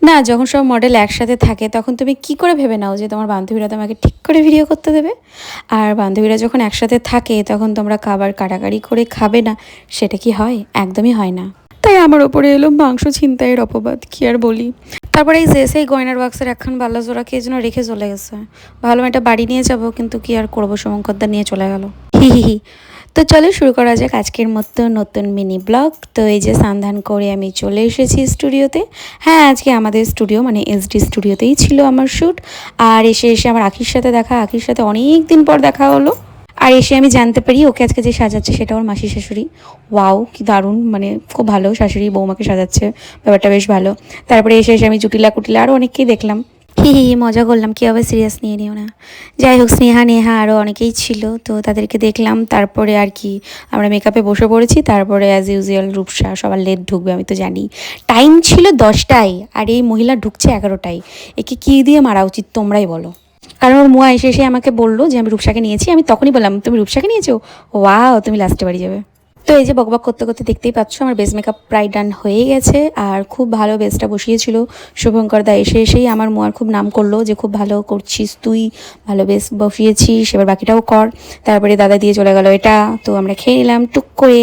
না, যখন সব মডেল একসাথে থাকে তখন তুমি কি করে ভেবে নাও যে তোমার বান্ধবীরা তোমাকে ঠিক করে ভিডিও করতে দেবে? আর বান্ধবীরা যখন একসাথে থাকে তখন তোমরা খাবার কাটাকাটি করে খাবে না, সেটা কি হয়? একদমই হয় না। তাই আমার ওপরে এলো মাংস ছিনতাইয়ের অপবাদ, কি আর বলি। তারপরে এই যে সেই গয়নার বাক্সের একখান বাল্লা জোড়া কে যেন রেখে চলে গেছে। ভালো একটা বাড়ি নিয়ে যাব, কিন্তু কি আর করবো, শুভঙ্করদা নিয়ে চলে গেল। হি হি হি। তো চলো শুরু করা যাক আজকের মতো নতুন মিনি ব্লগ। তো এই যে স্নান করে আমি চলে এসেছি স্টুডিওতে। হ্যাঁ, আজকে আমাদের স্টুডিও মানে এসডি স্টুডিওতেই ছিল আমার শ্যুট। আর এসে আমার আখির সাথে দেখা, আখির সাথে অনেক দিন পর দেখা হলো। আর এসে আমি জানতে পারি ওকে আজকে যে সাজাচ্ছে সেটা ওর মাসি শাশুড়ি। ওয়াও, কি দারুণ, মানে খুব ভালো শাশুড়ি বৌমাকে সাজাচ্ছে, ব্যাপারটা বেশ ভালো। তারপরে এসে আমি জুটিলা কুটিলা আরও অনেককেই দেখলাম। হি হি হি, মজা করলাম, কী হবে, সিরিয়াস নিয়ে নিও না। যাই হোক, স্নেহা নেহা আরও অনেকেই ছিল, তো তাদেরকে দেখলাম। তারপরে আর কি আমরা মেকআপে বসে পড়েছি। তারপরে অ্যাজ ইউজুয়াল রূপসা সবার লেট ঢুকবে, আমি তো জানি। টাইম ছিল 10টায় আর এই মহিলা ঢুকছে 11টায়। একে কী দিয়ে মারা উচিত তোমরাই বলো। কারণ ওর মুয়া এসে আমাকে বললো যে আমি রূপসাকে নিয়েছি। আমি তখনই বললাম, তুমি রূপসাকে নিয়েছো? ওয়াও, তুমি লাস্টে বাড়ি যাবে। তো এই যে বকবক করতে করতে দেখতেই পাচ্ছ আমার বেস মেকআপ প্রায় ডান হয়ে গেছে। আর খুব ভালো বেসটা বসিয়েছিল শুভঙ্কর দা। এসেই আমার মোয়ার খুব নাম করলো যে খুব ভালো করছিস তুই, ভালো বেস বসিয়েছিস, এবার বাকিটাও কর। তারপরে দাদা দিয়ে চলে গেল এটা। তো আমরা খেয়ে নিলাম টুক করে,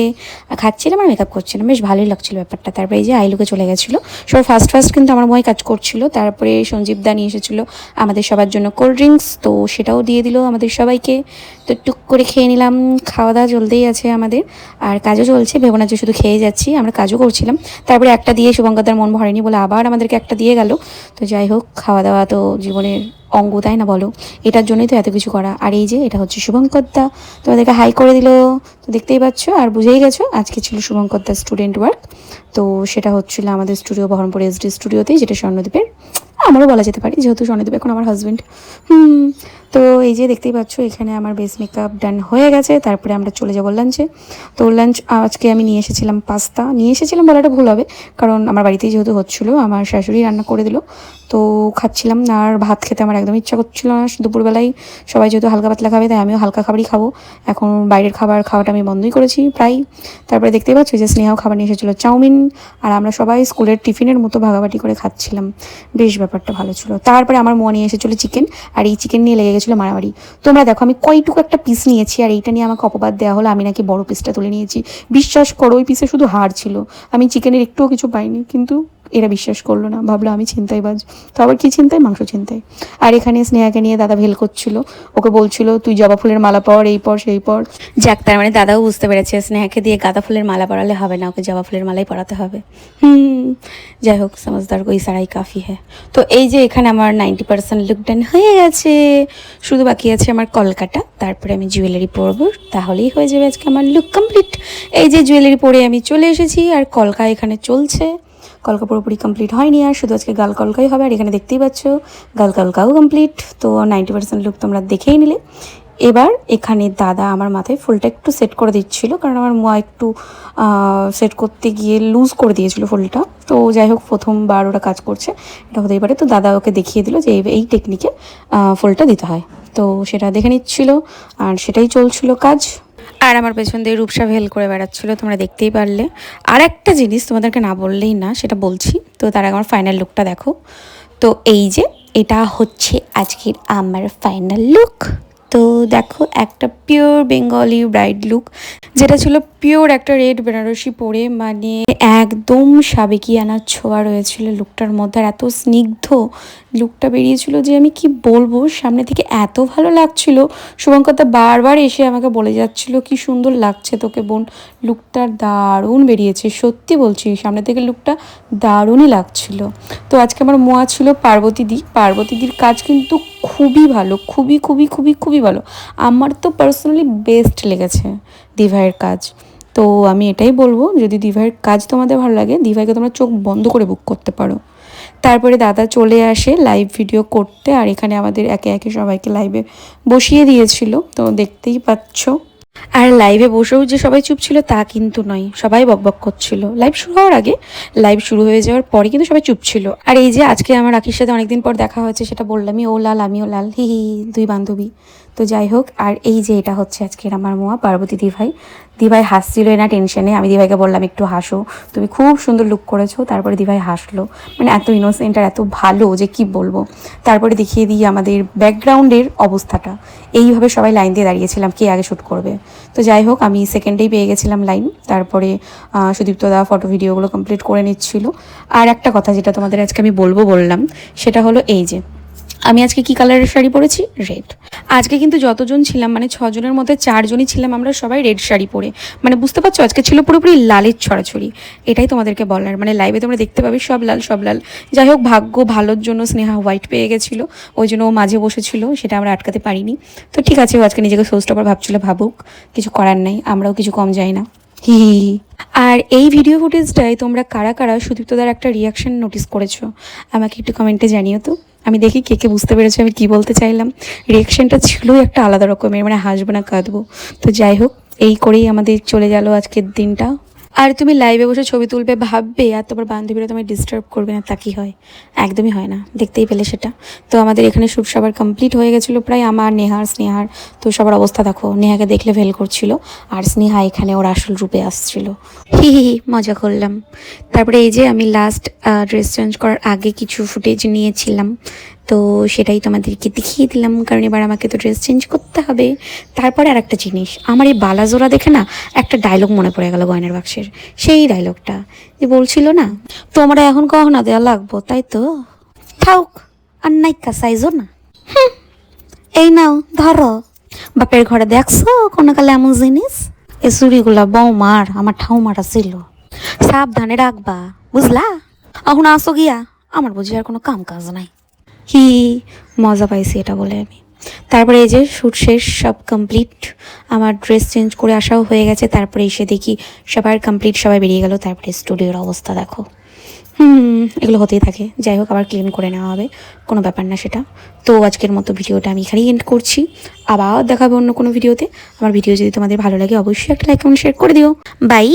খাচ্ছিলাম আর মেকআপ করছিলাম, বেশ ভালোই লাগছিল ব্যাপারটা। তারপরে এই যে আইলুকে চলে গেছিলো সবাই ফার্স্ট কিন্তু আমার মোয়াই কাজ করছিল। তারপরে সঞ্জীব দা নিয়ে এসেছিলো আমাদের সবার জন্য কোল্ড ড্রিঙ্কস, তো সেটাও দিয়ে দিল আমাদের সবাইকে। তো টুক করে খেয়ে নিলাম। খাওয়া দাওয়া চলতেই আছে আমাদের, আর কাজও চলছে। ভেবো না যে শুধু খেয়ে যাচ্ছি, আমরা কাজও করছিলাম। তারপরে একটা দিয়ে শুভঙ্করদার মন ভরেনি বলে আবার আমাদেরকে একটা দিয়ে গেল। তো যাই হোক, খাওয়া দাওয়া তো জীবনের অঙ্গ, তাই না বলো? এটার জন্যই তো এত কিছু করা। আর এই যে এটা হচ্ছে শুভঙ্করদা, তোমাদেরকে হাই করে দিল। তো দেখতেই পাচ্ছ আর বুঝেই গেছো আজকে ছিল শুভঙ্করদা স্টুডেন্ট ওয়ার্ক। তো সেটা হচ্ছিল আমাদের স্টুডিও বহরমপুর এসডি স্টুডিওতেই, যেটা স্বর্ণদ্বীপের। আমারও বলা যেতে পারে, যেহেতু স্বর্ণদ্বীপ এখন আমার হাজব্যান্ড। তো এই যে দেখতেই পাচ্ছ এখানে আমার বেস মেকআপ ডান হয়ে গেছে। তারপরে আমরা চলে যাবো লাঞ্চে। তো লাঞ্চ আজকে আমি নিয়ে এসেছিলাম পাস্তা, নিয়ে এসেছিলাম বলাটা ভুল হবে, কারণ আমার বাড়িতেই যেহেতু হচ্ছিলো, আমার শাশুড়ি রান্না করে দিল। তো খাচ্ছিলাম না, আর ভাত খেতে আমার একদম ইচ্ছা করছিল না দুপুরবেলায়। সবাই যেহেতু হালকা পাতলা খাবে, তাই আমিও হালকা খাবারই খাবো। এখন বাইরের খাবার খাওয়াটা আমি বন্ধই করেছি প্রায়। তারপরে দেখতেই পাচ্ছ যে স্নেহাও খাবার নিয়ে এসেছিলো চাউমিন, আর আমরা সবাই স্কুলের টিফিনের মতো ভাগাভাগি করে খাচ্ছিলাম। বেশ ব্যাপারটা ভালো ছিল। তারপরে আমার মোয়া নিয়ে এসেছিলো চিকেন, আর এই চিকেন নিয়ে লেগে গেছিলো মারামারি। তোমরা দেখো আমি কয়টুকু একটা পিস নিয়েছি, আর এইটা নিয়ে আমাকে অপবাদ দেওয়া হলো আমি নাকি বড় পিসটা তুলে নিয়েছি। বিশ্বাস করো ওই পিসে শুধু হাড় ছিল, আমি চিকেনের একটুও কিছু পাইনি। কিন্তু এরা বিশ্বাস করলো না, ভাবলো আমি ছিনতাইবাজ। তো আবার কি ছিনতাই? মাংস ছিনতাই। আর এখানে স্নেহাকে নিয়ে দাদা ভেল করছিল, ওকে বলছিল তুই জবা ফুলের মালা পর, এই পর সেই পর। যাক, তার মানে দাদাও বুঝতে পেরেছে স্নেহাকে দিয়ে গাঁদা ফুলের মালা পরালে হবে না, ওকে জবা ফুলের মালাই পরাতে হবে। যাই হোক, সমঝদার কই সারাই কাফি হ্যাঁ। তো এই যে এখানে আমার 90% লুক ডান হয়ে গেছে, শুধু বাকি আছে আমার কলকাটা। তারপরে আমি জুয়েলারি পরবো, তাহলেই হয়ে যাবে আজকে আমার লুক কমপ্লিট। এই যে জুয়েলারি পরে আমি চলে এসেছি, আর কলকা এখানে চলছে। কলকা পুরোপুরি কমপ্লিট হয়নি, আর শুধু আজকে গাল কলকাই হবে। আর এখানে দেখতেই পাচ্ছ গাল কলকাও কমপ্লিট। তো 90% লুক তোমরা দেখেই নিলে। এবার এখানে দাদা আমার মাথায় ফুলটা একটু সেট করে দিচ্ছিল, কারণ আমার মোয়া একটু সেট করতে গিয়ে লুজ করে দিয়েছিল ফুলটা। তো যাই হোক, প্রথমবার ওরা কাজ করছে, এটা হতেই পারে। তো দাদা ওকে দেখিয়ে দিল যে এই টেকনিকে ফুলটা দিতে হয়। তো সেটা দেখে নিচ্ছিল, আর সেটাই চলছিল কাজ। আর আমার পেছন দিয়ে রূপসা ভেল করে বেড়াচ্ছিলো, তোমরা দেখতেই পারলে। আর একটা জিনিস তোমাদেরকে না বললেই না, সেটা বলছি। তো তার আগে আমার ফাইনাল লুকটা দেখো। তো এই যে এটা হচ্ছে আজকের আমার ফাইনাল লুক। তো দেখো, একটা পিওর বেঙ্গলি ব্রাইড লুক, যেটা ছিল পিওর একটা রেড বেনারসি পরে, মানে একদম সাবেকিয়ানার ছোঁয়া রয়েছিল লুকটার মধ্যে। আর এত স্নিগ্ধ লুকটা বেরিয়েছিল যে আমি কি বলবো, সামনে থেকে এত ভালো লাগছিল। শুভঙ্করদা বারবার এসে আমাকে বলে যাচ্ছিল কি সুন্দর লাগছে তোকে বোন, লুকটা দারুণ বেরিয়েছে। সত্যি বলছি, সামনে থেকে লুকটা দারুণই লাগছিল। তো আজকে আমার মোয়া ছিল পার্বতীদির কাজ কিন্তু খুবই ভালো, খুবই খুবই খুবই খুবই ভালো। আমার তো পার্সোনালি বেস্ট লেগেছে দিভাইয়ের কাজ। তো আমি এটাই বলবো, যদি দিভাইয়ের কাজ তোমাদের ভালো লাগে, দিভাইকে তোমরা চোখ বন্ধ করে বুক করতে পারো। তারপরে দাদা চলে আসে লাইভ ভিডিও করতে, আর এখানে আমাদের একে একে সবাইকে লাইভে বসিয়ে দিয়েছিল, তো দেখতেই পাচ্ছ। আর লাইভে বসেও যে সবাই চুপ ছিল তা কিন্তু নয়, সবাই বকবক করছিল লাইভ শুরু হওয়ার আগে। লাইভ শুরু হয়ে যাওয়ার পরে কিন্তু সবাই চুপ ছিল। আর এই যে আজকে আমার আখির সাথে অনেকদিন পর দেখা হয়েছে, সেটা বললামই, ও লাল আমিও লাল, হি হি, দুই বান্ধবী। তো যাই হোক, আর এই যে এটা হচ্ছে আজকের আমার মোয়া পার্বতী দিভাই। দিভাই হাসছিল না টেনশনে। আমি দিভাইকে বললাম একটু হাসো, তুমি খুব সুন্দর লুক করেছো। তারপরে দিভাই হাসলো, মানে এত ইনোসেন্ট আর এত ভালো যে কি বলবো। তারপরে দেখিয়ে দিই আমাদের ব্যাকগ্রাউন্ডের অবস্থাটা। এইভাবে সবাই লাইন দিয়ে দাঁড়িয়েছিলাম কে আগে শ্যুট করবে। তো যাই হোক, আমি সেকেন্ডেই পেয়ে গেছিলাম লাইন। তারপরে সুদীপ্তদা ফটো ভিডিওগুলো কমপ্লিট করে নিচ্ছিল। আর একটা কথা যেটা তোমাদের আজকে আমি বললাম, সেটা হলো এই যে আমি আজকে কি কালারের শাড়ি পরেছি, রেড। আজকে কিন্তু যতজন ছিলাম, মানে 6 জনের মধ্যে 4 জনই ছিলাম আমরা সবাই রেড শাড়ি পরে। মানে বুঝতে পারছো, আজকে ছিল পুরোপুরি লালের ছড়াছড়ি। এটাই তোমাদেরকে বলার, মানে লাইভে তোমরা দেখতে পাবে সব লাল সব লাল। যাই হোক, ভাগ্য ভালোর জন্য স্নেহা হোয়াইট পেয়ে গেছিলো, ওই জন্য ও মাঝে বসেছিল, সেটা আমরা আটকাতে পারিনি। তো ঠিক আছে, ও আজকে নিজেকে শোস্টপার ভাবছিল, ভাবুক, কিছু করার নাই, আমরাও কিছু কম যাই না। হি। আর এই ভিডিও ফুটেজটাই তোমরা কারা কারা সুদীপ্তদার একটা রিয়াকশন নোটিস করেছো আমাকে একটু কমেন্টে জানিও তো। আমি দেখি কে কে বুঝতে পেরেছো আমি কি বলতে চাইলাম। রিয়াকশনটা ছিলই একটা আলাদা রকমের, মানে হাসবো না কাঁদবো। তো যাই হোক, এই করেই আমাদের চলে গেল আজকের দিনটা। আর তুমি লাইভে বসে ছবি তুলবে ভাববে, আর তোমার বান্ধবীরা তোমায় ডিস্টার্ব করবে না, তা কি হয়? একদমই হয় না, দেখতেই পেলে সেটা। তো আমাদের এখানে শ্যুট সবার কমপ্লিট হয়ে গেছিলো প্রায়, আমার স্নেহার। তো সবার অবস্থা দেখো, নেহাকে দেখলে ফেল করছিল, আর স্নেহা এখানে ওর আসল রূপে আসছিল। হি হি হি, মজা করলাম। তারপরে এই যে আমি লাস্ট ড্রেস চেঞ্জ করার আগে কিছু ফুটেজ নিয়েছিলাম, তো সেটাই তোমাদেরকে দেখিয়ে দিলাম, কারণ এবার আমাকে তো ড্রেস চেঞ্জ করতে হবে। তারপরে আর একটা জিনিস, আমার এই বালাজোড়া দেখে না একটা ডায়লগ মনে পড়ে গেল গয়নার বাক্সের। সেই ডায়লগটা যে বলছিল না, তোমরা এখন গহনা দেওয়া লাগবো, তাই তো থাক আর নাইকা সাইজও না। এই নাও ধরো, বাপের ঘরে দেখছো কোনো কালে এমন জিনিস? এ চুড়িগুলা বৌমার, আমার ঠাউমারা ছিল, সাবধানে রাখবা, বুঝলা? এখন আসো গিয়া, আমার বুঝি আর কোনো কাম কাজ নাই। হি, মজা পাইছি এটা বলে আমি। তারপরে এই যে শ্যুট শেষ, সব কমপ্লিট, আমার ড্রেস চেঞ্জ করে আসাও হয়ে গেছে। তারপরে এসে দেখি সবার কমপ্লিট, সবাই বেরিয়ে গেল। তারপরে স্টুডিওর অবস্থা দেখো। এগুলো হতেই থাকে। যাই হোক, আবার ক্লিন করে নেওয়া হবে, কোনো ব্যাপার না সেটা। তো আজকের মতো ভিডিওটা আমি এখানেই এন্ড করছি, আবার দেখাবো অন্য কোনো ভিডিওতে। আমার ভিডিও যদি তোমাদের ভালো লাগে অবশ্যই একটা লাইক কমেন্ট শেয়ার করে দিও। বাই।